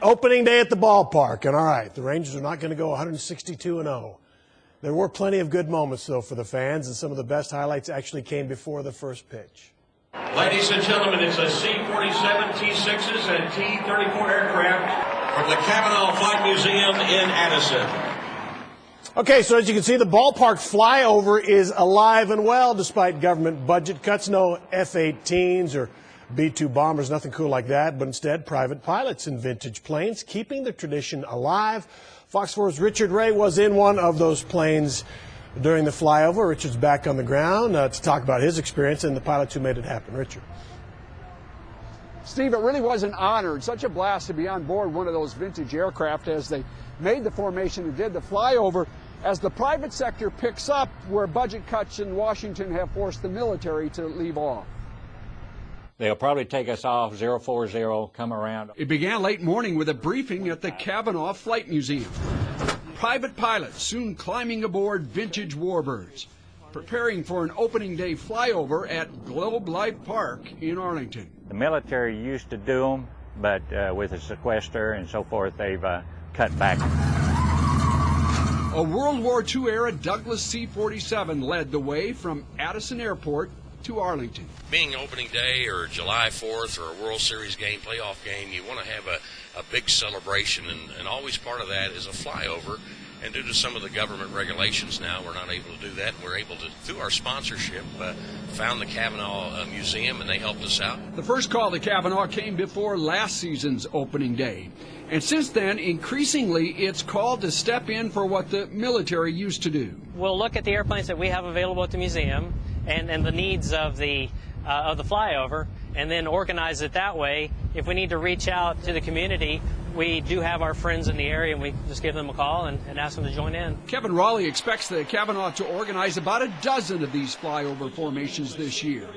opening day at the ballpark, and all right, the Rangers are not going to go 162-0. There were plenty of good moments, though, for the fans, and some of the best highlights actually came before the first pitch. Ladies and gentlemen, it's a C-47, T-6s, and T-34 aircraft from the Kavanaugh Flight Museum in Addison. Okay, so as you can see, the ballpark flyover is alive and well despite government budget cuts. No F-18s or B-2 bombers, nothing cool like that, but instead private pilots in vintage planes, keeping the tradition alive. Fox 4's Richard Ray was in one of those planes during the flyover. Richard's back on the ground to talk about his experience and the pilots who made it happen. Richard. Steve, it really was an honor and such a blast to be on board one of those vintage aircraft as they made the formation and did the flyover as the private sector picks up where budget cuts in Washington have forced the military to leave off. They'll probably take us off 040, come around. It began late morning with a briefing at the Kavanaugh Flight Museum. Private pilots soon climbing aboard vintage warbirds, preparing for an opening day flyover at Globe Life Park in Arlington. The military used to do them, but with the sequester and so forth, they've cut back. A World War II era Douglas C-47 led the way from Addison Airport to Arlington. Being opening day or July 4th or a World Series game, playoff game, you want to have a big celebration, and always part of that is a flyover. And due to some of the government regulations now, we're not able to do that. We're able to, through our sponsorship, found the Kavanaugh Museum, and they helped us out. The first call to Kavanaugh came before last season's opening day. And since then, increasingly, it's called to step in for what the military used to do. We'll look at the airplanes that we have available at the museum and the needs of the flyover, and then organize it that way. If we need to reach out to the community, we do have our friends in the area, and we just give them a call and ask them to join in. Kevin Raleigh expects the Kavanaugh to organize about a dozen of these flyover formations this year,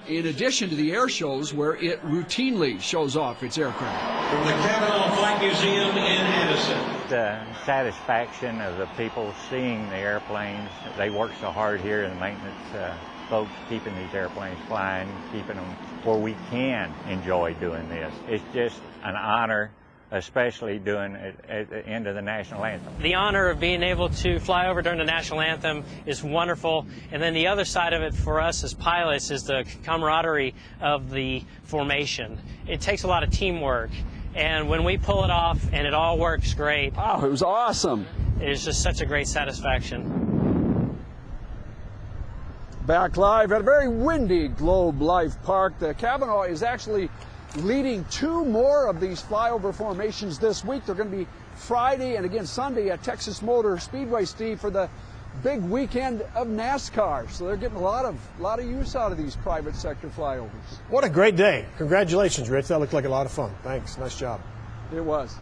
in addition to the air shows where it routinely shows off its aircraft. From the Kavanaugh Flight Museum in Addison. The satisfaction of the people seeing the airplanes, they work so hard here in the maintenance folks keeping these airplanes flying, keeping them where we can enjoy doing this. It's just an honor, especially doing it at the end of the national anthem. The honor of being able to fly over during the national anthem is wonderful, and then the other side of it for us as pilots is the camaraderie of the formation. It takes a lot of teamwork, and when we pull it off and it all works great. Wow, it was awesome. It is just such a great satisfaction. Back live at a very windy Globe Life Park, the Kavanaugh is actually leading two more of these flyover formations this week. They're going to be Friday and again Sunday at Texas Motor Speedway, Steve, for the big weekend of NASCAR. So they're getting a lot of use out of these private sector flyovers. What a great day. Congratulations, Rich. That looked like a lot of fun. Thanks. Nice job. It was.